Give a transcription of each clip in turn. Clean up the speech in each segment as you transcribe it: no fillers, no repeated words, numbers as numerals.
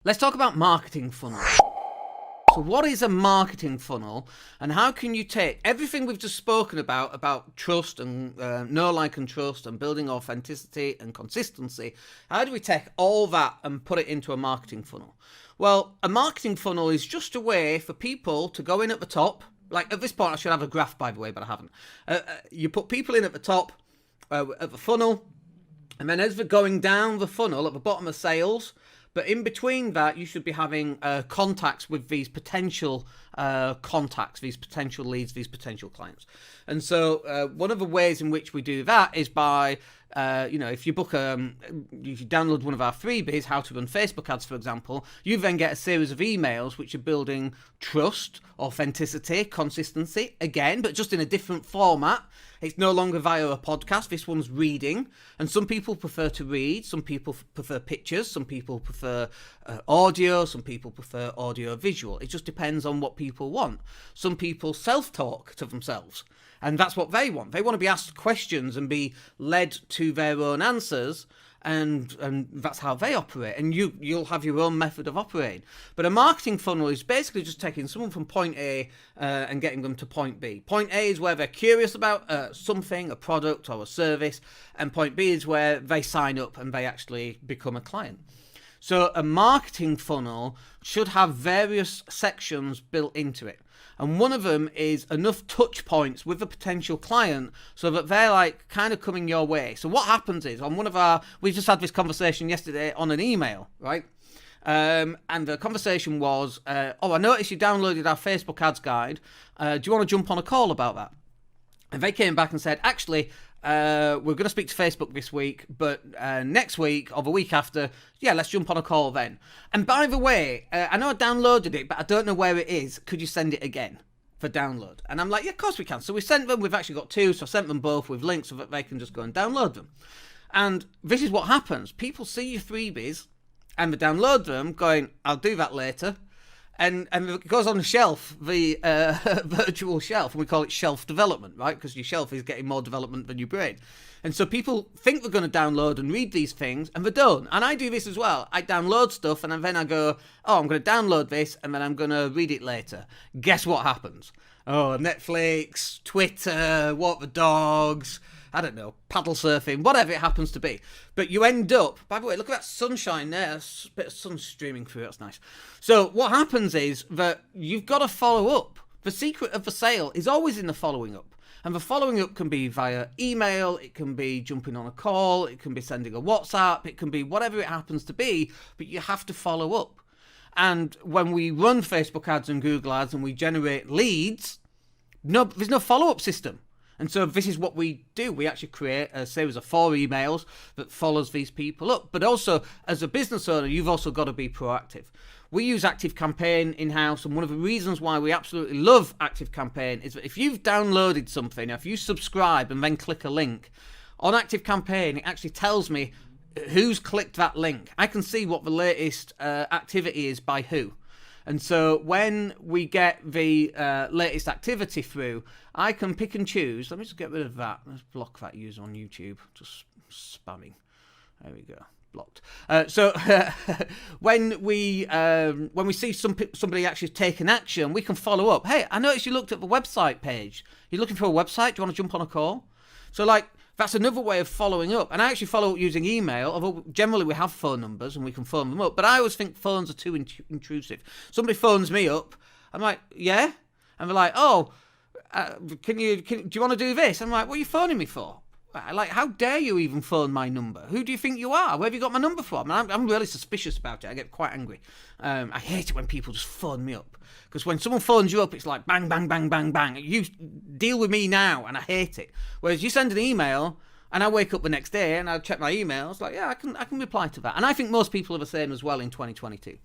Let's talk about marketing funnels. So what is a marketing funnel, and how can you take everything we've just spoken about trust and know, like, and trust and building authenticity and consistency, how do we take all that and put it into a marketing funnel? Well, a marketing funnel is just a way for people to go in at the top. Like, at this point, I should have a graph, by the way, but I haven't. You put people in at the top of the funnel, and then as they're going down the funnel at the bottom of sales, but in between that, you should be having contacts with these potential contacts, these potential leads, these potential clients. And so one of the ways in which we do that is by, if you book if you download one of our freebies, How to Run Facebook Ads, for example, you then get a series of emails which are building trust, authenticity, consistency, again, but just in a different format. It's no longer via a podcast. This one's reading. And some people prefer to read. Some people prefer pictures. Some people prefer audio. Some people prefer audio visual. It just depends on what people want. Some people self-talk to themselves. And that's what they want. They want to be asked questions and be led to their own answers. And that's how they operate, and you'll have your own method of operating. But a marketing funnel is basically just taking someone from point A and getting them to point B. Point A is where they're curious about something, a product or a service, and point B is where they sign up and they actually become a client. So a marketing funnel should have various sections built into it. And one of them is enough touch points with the potential client so that they're like kind of coming your way. So what happens is on we just had this conversation yesterday on an email, right? And the conversation was, I noticed you downloaded our Facebook ads guide. Do you want to jump on a call about that? And they came back and said, actually, we're going to speak to Facebook this week, but next week or the week after, let's jump on a call then. And by the way, I know I downloaded it, but I don't know where it is. Could you send it again for download? And I'm like, yeah, of course we can. So we sent them. We've actually got two, so I sent them both with links so that they can just go and download them. And this is what happens. People see your freebies and they download them going, I'll do that later. And it goes on the shelf, the virtual shelf, and we call it shelf development, right? Because your shelf is getting more development than your brain. And so people think they're going to download and read these things, and they don't. And I do this as well. I download stuff, and then I go, I'm going to download this, and then I'm going to read it later. Guess what happens? Oh, Netflix, Twitter, walk the dogs, I don't know, paddle surfing, whatever it happens to be. But you end up, by the way, look at that sunshine there, a bit of sun streaming through, that's nice. So what happens is that you've got to follow up. The secret of the sale is always in the following up. And the following up can be via email, it can be jumping on a call, it can be sending a WhatsApp, it can be whatever it happens to be, but you have to follow up. And when we run Facebook ads and Google ads and we generate leads, there's no follow-up system. And so this is what we do. We actually create a series of 4 emails that follows these people up. But also, as a business owner, you've also got to be proactive. We use ActiveCampaign in-house, and one of the reasons why we absolutely love ActiveCampaign is that if you've downloaded something, if you subscribe and then click a link, on ActiveCampaign, it actually tells me who's clicked that link. I can see what the latest activity is by who. And so when we get the latest activity through, I can pick and choose. Let me just get rid of that. Let's block that user on YouTube. Just spamming. There we go. Blocked. So when we see somebody actually take an action, we can follow up. Hey, I noticed you looked at the website page. You're looking for a website? Do you want to jump on a call? So that's another way of following up. And I actually follow up using email, although generally we have phone numbers and we can phone them up. But I always think phones are too intrusive. Somebody phones me up. I'm like, yeah? And they're like, do you want to do this? I'm like, what are you phoning me for? Like, how dare you even phone my number? Who do you think you are? Where have you got my number from? And I'm really suspicious about it. I get quite angry. I hate it when people just phone me up. Because when someone phones you up, it's like bang, bang, bang, bang, bang. You deal with me now, and I hate it. Whereas you send an email, and I wake up the next day, and I check my emails, like, yeah, I can reply to that. And I think most people are the same as well in 2022.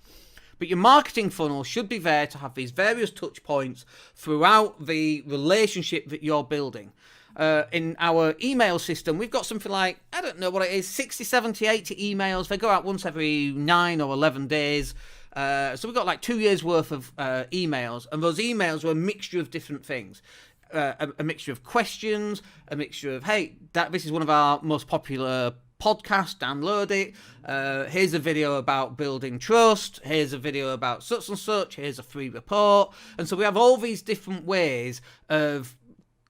But your marketing funnel should be there to have these various touch points throughout the relationship that you're building. In our email system, we've got something like, I don't know what it is, 60, 70, 80 emails. They go out once every 9 or 11 days. So we've got like 2 years worth of emails, and those emails were a mixture of different things. A mixture of questions, a mixture of, hey, this is one of our most popular podcast, download it. Here's a video about building trust. Here's a video about such and such. Here's a free report. And so we have all these different ways of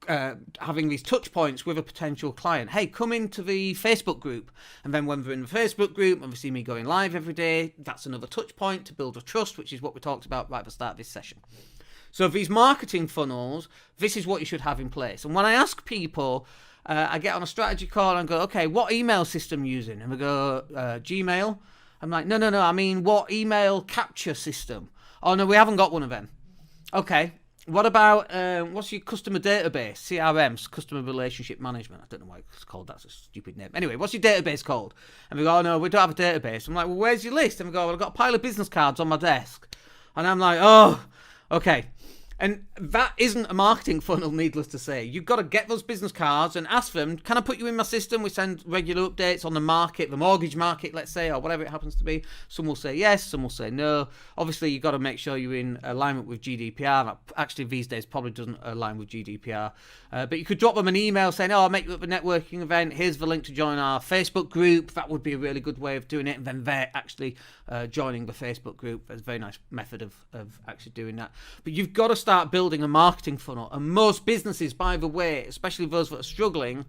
having these touch points with a potential client. Hey, come into the Facebook group. And then when we're in the Facebook group and we see me going live every day, that's another touch point to build a trust, which is what we talked about right at the start of this session. So these marketing funnels, this is what you should have in place. And when I ask people, I get on a strategy call and go, okay, what email system are you using? And they go, Gmail. I'm like, no, I mean, what email capture system? Oh, no, we haven't got one of them. Okay. What about, what's your customer database? CRM, Customer Relationship Management. I don't know why it's called, that's a stupid name. Anyway, what's your database called? And we go, oh, no, we don't have a database. I'm like, well, where's your list? And we go, well, I've got a pile of business cards on my desk. And I'm like, oh, okay. And that isn't a marketing funnel, needless to say. You've got to get those business cards and ask them, can I put you in my system? We send regular updates on the market, the mortgage market, let's say, or whatever it happens to be. Some will say yes, some will say no. Obviously, you've got to make sure you're in alignment with GDPR. That actually, these days, probably doesn't align with GDPR. But you could drop them an email saying, oh, I'll make you up a networking event. Here's the link to join our Facebook group. That would be a really good way of doing it. And then they're actually joining the Facebook group. That's a very nice method of actually doing that. But you've got to start building a marketing funnel. And most businesses, by the way, especially those that are struggling,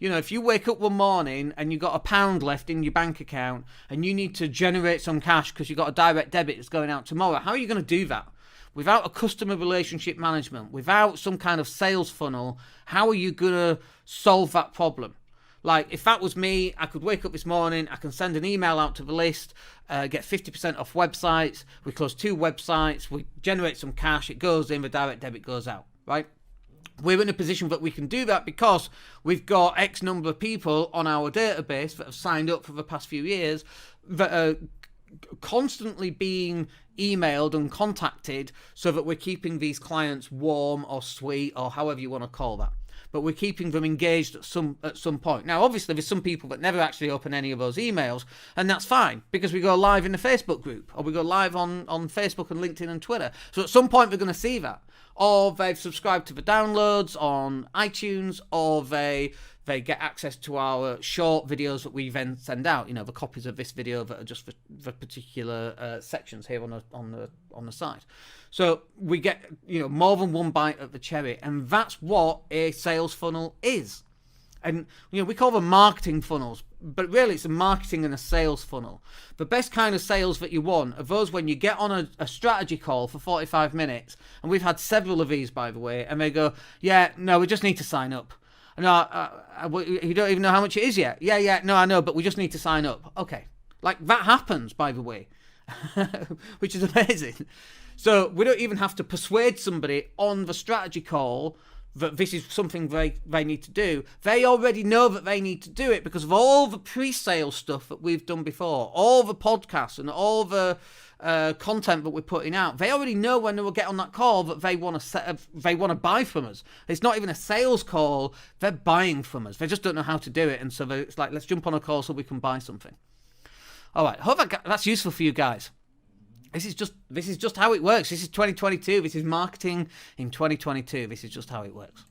you know, if you wake up one morning and you've got £1 left in your bank account and you need to generate some cash because you've got a direct debit that's going out tomorrow, how are you going to do that? Without a customer relationship management, without some kind of sales funnel, how are you going to solve that problem? Like, if that was me, I could wake up this morning, I can send an email out to the list, get 50% off websites, we close 2 websites, we generate some cash, it goes in, the direct debit goes out, right? We're in a position that we can do that because we've got X number of people on our database that have signed up for the past few years that are constantly being emailed and contacted so that we're keeping these clients warm or sweet or however you want to call that. But we're keeping them engaged at some point. Now, obviously, there's some people that never actually open any of those emails, and that's fine, because we go live in the Facebook group, or we go live on Facebook and LinkedIn and Twitter. So at some point, they're going to see that. Or they've subscribed to the downloads on iTunes, or they get access to our short videos that we then send out. You know, the copies of this video that are just for the particular sections here on the site. So we get, you know, more than one bite at the cherry, and that's what a sales funnel is. And, you know, we call them marketing funnels, but really it's a marketing and a sales funnel. The best kind of sales that you want are those when you get on a strategy call for 45 minutes, and we've had several of these, by the way, and they go, yeah, no, we just need to sign up. No, you don't even know how much it is yet. Yeah, no, I know, but we just need to sign up. Okay. Like, that happens, by the way, which is amazing. So we don't even have to persuade somebody on the strategy call that this is something they need to do. They already know that they need to do it because of all the pre-sale stuff that we've done before, all the podcasts and all the content that we're putting out. They already know when they will get on that call that they want to buy from us. It's not even a sales call. They're buying from us. They just don't know how to do it. And so it's like, let's jump on a call so we can buy something. All right. I hope that's useful for you guys. This is just how it works. This is 2022. This is marketing in 2022. This is just how it works.